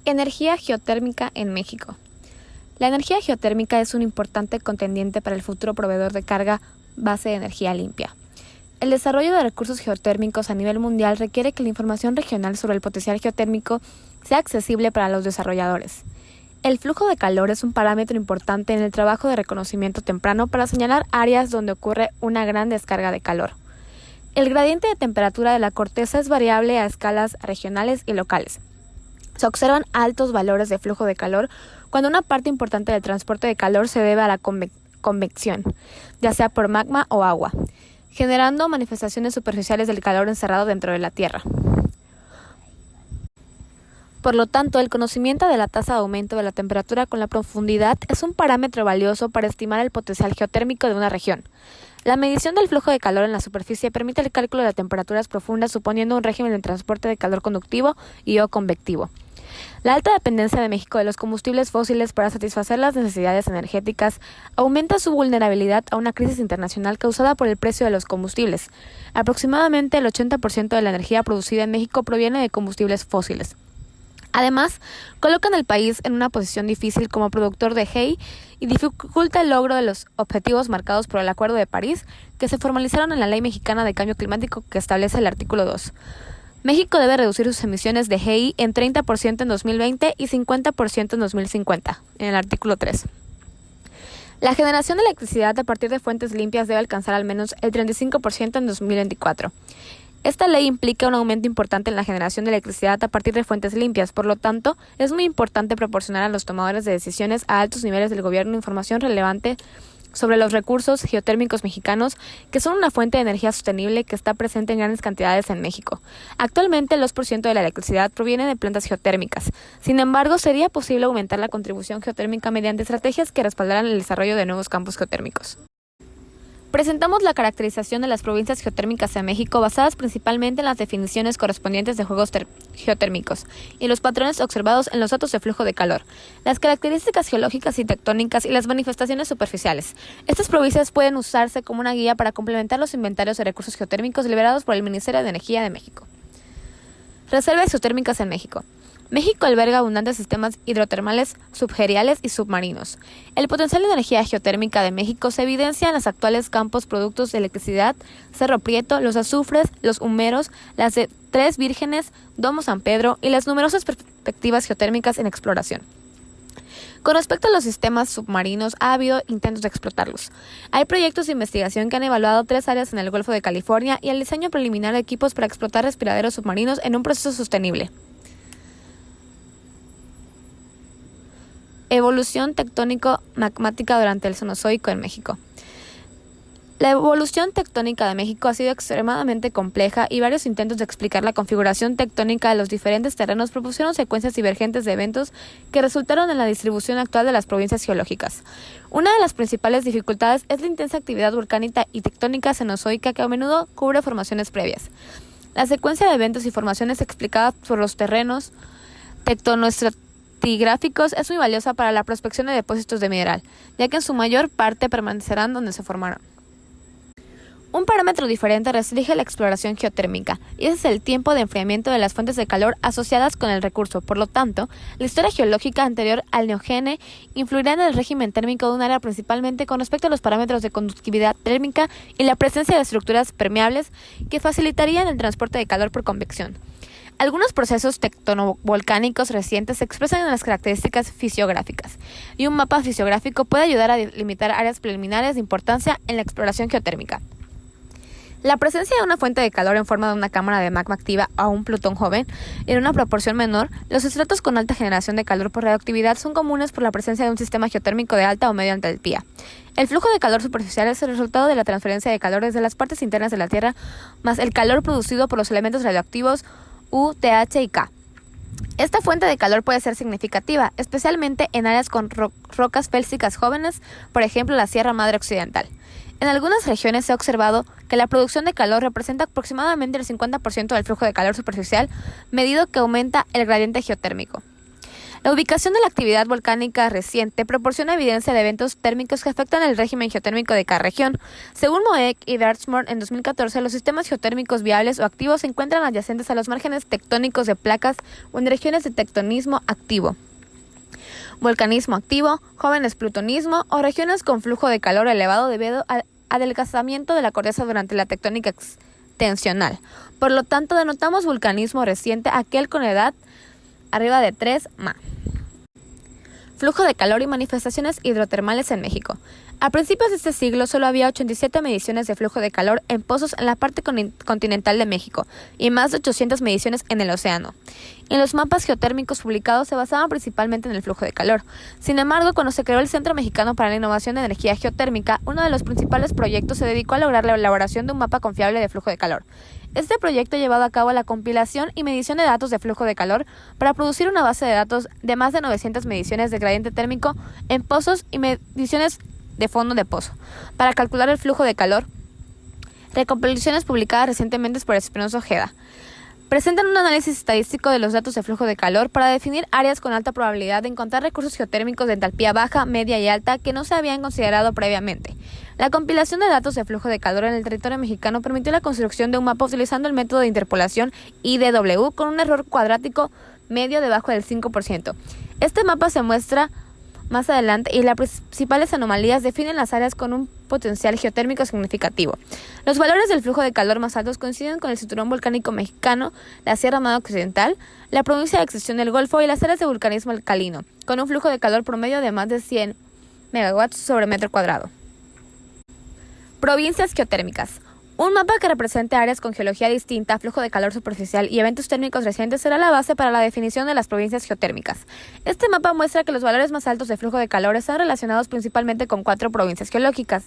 Energía geotérmica en México. La energía geotérmica es un importante contendiente para el futuro proveedor de carga base de energía limpia. El desarrollo de recursos geotérmicos a nivel mundial requiere que la información regional sobre el potencial geotérmico sea accesible para los desarrolladores. El flujo de calor es un parámetro importante en el trabajo de reconocimiento temprano para señalar áreas donde ocurre una gran descarga de calor. El gradiente de temperatura de la corteza es variable a escalas regionales y locales. Se observan altos valores de flujo de calor cuando una parte importante del transporte de calor se debe a la convección, ya sea por magma o agua, generando manifestaciones superficiales del calor encerrado dentro de la Tierra. Por lo tanto, el conocimiento de la tasa de aumento de la temperatura con la profundidad es un parámetro valioso para estimar el potencial geotérmico de una región. La medición del flujo de calor en la superficie permite el cálculo de temperaturas profundas suponiendo un régimen de transporte de calor conductivo y o convectivo. La alta dependencia de México de los combustibles fósiles para satisfacer las necesidades energéticas aumenta su vulnerabilidad a una crisis internacional causada por el precio de los combustibles. Aproximadamente el 80% de la energía producida en México proviene de combustibles fósiles. Además, colocan al país en una posición difícil como productor de GEI y dificulta el logro de los objetivos marcados por el Acuerdo de París, que se formalizaron en la Ley Mexicana de Cambio Climático que establece el artículo 2. México debe reducir sus emisiones de GEI en 30% en 2020 y 50% en 2050, en el artículo 3. La generación de electricidad a partir de fuentes limpias debe alcanzar al menos el 35% en 2024. Esta ley implica un aumento importante en la generación de electricidad a partir de fuentes limpias, por lo tanto, es muy importante proporcionar a los tomadores de decisiones a altos niveles del gobierno información relevante sobre los recursos geotérmicos mexicanos, que son una fuente de energía sostenible que está presente en grandes cantidades en México. Actualmente, el 2% de la electricidad proviene de plantas geotérmicas. Sin embargo, sería posible aumentar la contribución geotérmica mediante estrategias que respaldaran el desarrollo de nuevos campos geotérmicos. Presentamos la caracterización de las provincias geotérmicas en México basadas principalmente en las definiciones correspondientes de juegos geotérmicos y los patrones observados en los datos de flujo de calor, las características geológicas y tectónicas y las manifestaciones superficiales. Estas provincias pueden usarse como una guía para complementar los inventarios de recursos geotérmicos liberados por el Ministerio de Energía de México. Reservas geotérmicas en México. México alberga abundantes sistemas hidrotermales subgeriales y submarinos. El potencial de energía geotérmica de México se evidencia en los actuales campos productos de electricidad, Cerro Prieto, los azufres, los humeros, las de Tres Vírgenes, Domo San Pedro y las numerosas perspectivas geotérmicas en exploración. Con respecto a los sistemas submarinos, ha habido intentos de explotarlos. Hay proyectos de investigación que han evaluado 3 áreas en el Golfo de California y el diseño preliminar de equipos para explotar respiraderos submarinos en un proceso sostenible. Evolución tectónico-magmática durante el Cenozoico en México. La evolución tectónica de México ha sido extremadamente compleja y varios intentos de explicar la configuración tectónica de los diferentes terrenos propusieron secuencias divergentes de eventos que resultaron en la distribución actual de las provincias geológicas. Una de las principales dificultades es la intensa actividad volcánica y tectónica cenozoica que a menudo cubre formaciones previas. La secuencia de eventos y formaciones explicadas por los terrenos tectonoestratigráficos es muy valiosa para la prospección de depósitos de mineral, ya que en su mayor parte permanecerán donde se formaron. Un parámetro diferente restringe la exploración geotérmica, y ese es el tiempo de enfriamiento de las fuentes de calor asociadas con el recurso. Por lo tanto, la historia geológica anterior al Neógene influirá en el régimen térmico de un área principalmente con respecto a los parámetros de conductividad térmica y la presencia de estructuras permeables que facilitarían el transporte de calor por convección. Algunos procesos tectonovolcánicos recientes se expresan en las características fisiográficas, y un mapa fisiográfico puede ayudar a delimitar áreas preliminares de importancia en la exploración geotérmica. La presencia de una fuente de calor en forma de una cámara de magma activa o un plutón joven en una proporción menor, los estratos con alta generación de calor por radioactividad son comunes por la presencia de un sistema geotérmico de alta o media entalpía. El flujo de calor superficial es el resultado de la transferencia de calor desde las partes internas de la Tierra, más el calor producido por los elementos radioactivos U, TH y K. Esta fuente de calor puede ser significativa, especialmente en áreas con rocas félsicas jóvenes, por ejemplo la Sierra Madre Occidental. En algunas regiones se ha observado que la producción de calor representa aproximadamente el 50% del flujo de calor superficial, medido que aumenta el gradiente geotérmico. La ubicación de la actividad volcánica reciente proporciona evidencia de eventos térmicos que afectan el régimen geotérmico de cada región. Según Moeck y Dartmouth, en 2014, los sistemas geotérmicos viables o activos se encuentran adyacentes a los márgenes tectónicos de placas o en regiones de tectonismo activo, volcanismo activo, jóvenes plutonismo o regiones con flujo de calor elevado debido al adelgazamiento de la corteza durante la tectónica extensional. Por lo tanto, denotamos vulcanismo reciente aquel con edad arriba de 3 Ma. Flujo de calor y manifestaciones hidrotermales en México. A principios de este siglo solo había 87 mediciones de flujo de calor en pozos en la parte continental de México y más de 800 mediciones en el océano. En los mapas geotérmicos publicados se basaban principalmente en el flujo de calor. Sin embargo, cuando se creó el Centro Mexicano para la Innovación de Energía Geotérmica, uno de los principales proyectos se dedicó a lograr la elaboración de un mapa confiable de flujo de calor. Este proyecto ha llevado a cabo la compilación y medición de datos de flujo de calor para producir una base de datos de más de 900 mediciones de gradiente térmico en pozos y mediciones de fondo de pozo. Para calcular el flujo de calor, recopilaciones publicadas recientemente por Espinosa Ojeda presentan un análisis estadístico de los datos de flujo de calor para definir áreas con alta probabilidad de encontrar recursos geotérmicos de entalpía baja, media y alta que no se habían considerado previamente. La compilación de datos de flujo de calor en el territorio mexicano permitió la construcción de un mapa utilizando el método de interpolación IDW con un error cuadrático medio debajo del 5%. Este mapa se muestra más adelante y las principales anomalías definen las áreas con un potencial geotérmico significativo. Los valores del flujo de calor más altos coinciden con el cinturón volcánico mexicano, la Sierra Madre Occidental, la provincia de extensión del Golfo y las áreas de vulcanismo alcalino, con un flujo de calor promedio de más de 100 megawatts sobre metro cuadrado. Provincias geotérmicas. Un mapa que represente áreas con geología distinta, flujo de calor superficial y eventos térmicos recientes será la base para la definición de las provincias geotérmicas. Este mapa muestra que los valores más altos de flujo de calor están relacionados principalmente con 4 provincias geológicas: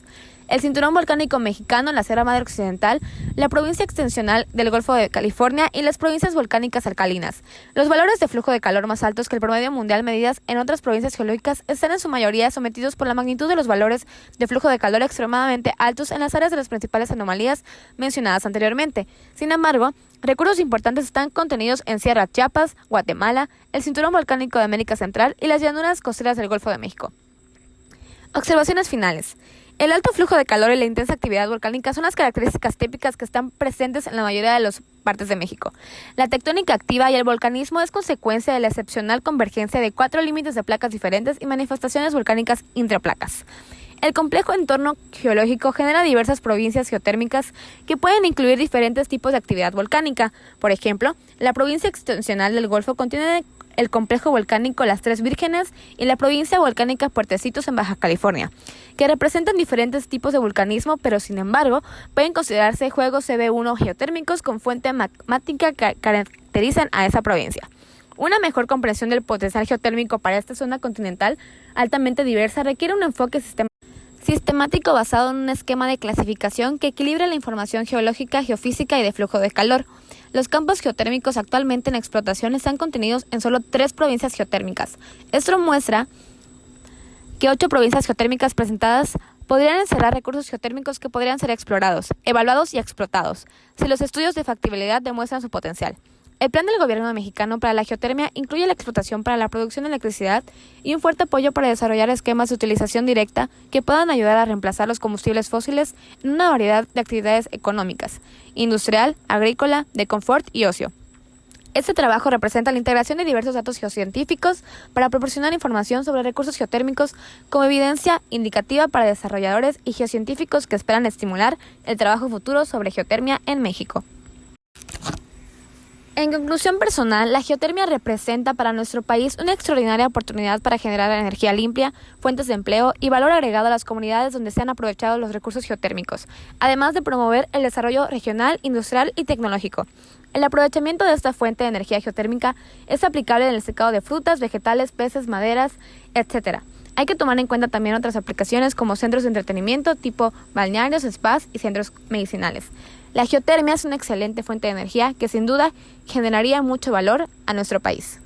el cinturón volcánico mexicano, la Sierra Madre Occidental, la provincia extensional del Golfo de California y las provincias volcánicas alcalinas. Los valores de flujo de calor más altos que el promedio mundial medidas en otras provincias geológicas están en su mayoría sometidos por la magnitud de los valores de flujo de calor extremadamente altos en las áreas de las principales anomalías mencionadas anteriormente. Sin embargo, recursos importantes están contenidos en Sierra Chiapas, Guatemala, el cinturón volcánico de América Central y las llanuras costeras del Golfo de México. Observaciones finales. El alto flujo de calor y la intensa actividad volcánica son las características típicas que están presentes en la mayoría de las partes de México. La tectónica activa y el volcanismo es consecuencia de la excepcional convergencia de 4 límites de placas diferentes y manifestaciones volcánicas intraplacas. El complejo entorno geológico genera diversas provincias geotérmicas que pueden incluir diferentes tipos de actividad volcánica. Por ejemplo, la provincia extensional del Golfo contiene el complejo volcánico Las Tres Vírgenes y la provincia volcánica Puertecitos en Baja California, que representan diferentes tipos de vulcanismo, pero sin embargo pueden considerarse juegos CB1 geotérmicos con fuente magmática que caracterizan a esa provincia. Una mejor comprensión del potencial geotérmico para esta zona continental altamente diversa requiere un enfoque sistemático basado en un esquema de clasificación que equilibre la información geológica, geofísica y de flujo de calor. Los campos geotérmicos actualmente en explotación están contenidos en solo 3 provincias geotérmicas. Esto muestra que 8 provincias geotérmicas presentadas podrían encerrar recursos geotérmicos que podrían ser explorados, evaluados y explotados, si los estudios de factibilidad demuestran su potencial. El plan del gobierno mexicano para la geotermia incluye la explotación para la producción de electricidad y un fuerte apoyo para desarrollar esquemas de utilización directa que puedan ayudar a reemplazar los combustibles fósiles en una variedad de actividades económicas, industrial, agrícola, de confort y ocio. Este trabajo representa la integración de diversos datos geocientíficos para proporcionar información sobre recursos geotérmicos como evidencia indicativa para desarrolladores y geocientíficos que esperan estimular el trabajo futuro sobre geotermia en México. En conclusión personal, la geotermia representa para nuestro país una extraordinaria oportunidad para generar energía limpia, fuentes de empleo y valor agregado a las comunidades donde se han aprovechado los recursos geotérmicos, además de promover el desarrollo regional, industrial y tecnológico. El aprovechamiento de esta fuente de energía geotérmica es aplicable en el secado de frutas, vegetales, peces, maderas, etc. Hay que tomar en cuenta también otras aplicaciones como centros de entretenimiento tipo balnearios, spas y centros medicinales. La geotermia es una excelente fuente de energía que sin duda generaría mucho valor a nuestro país.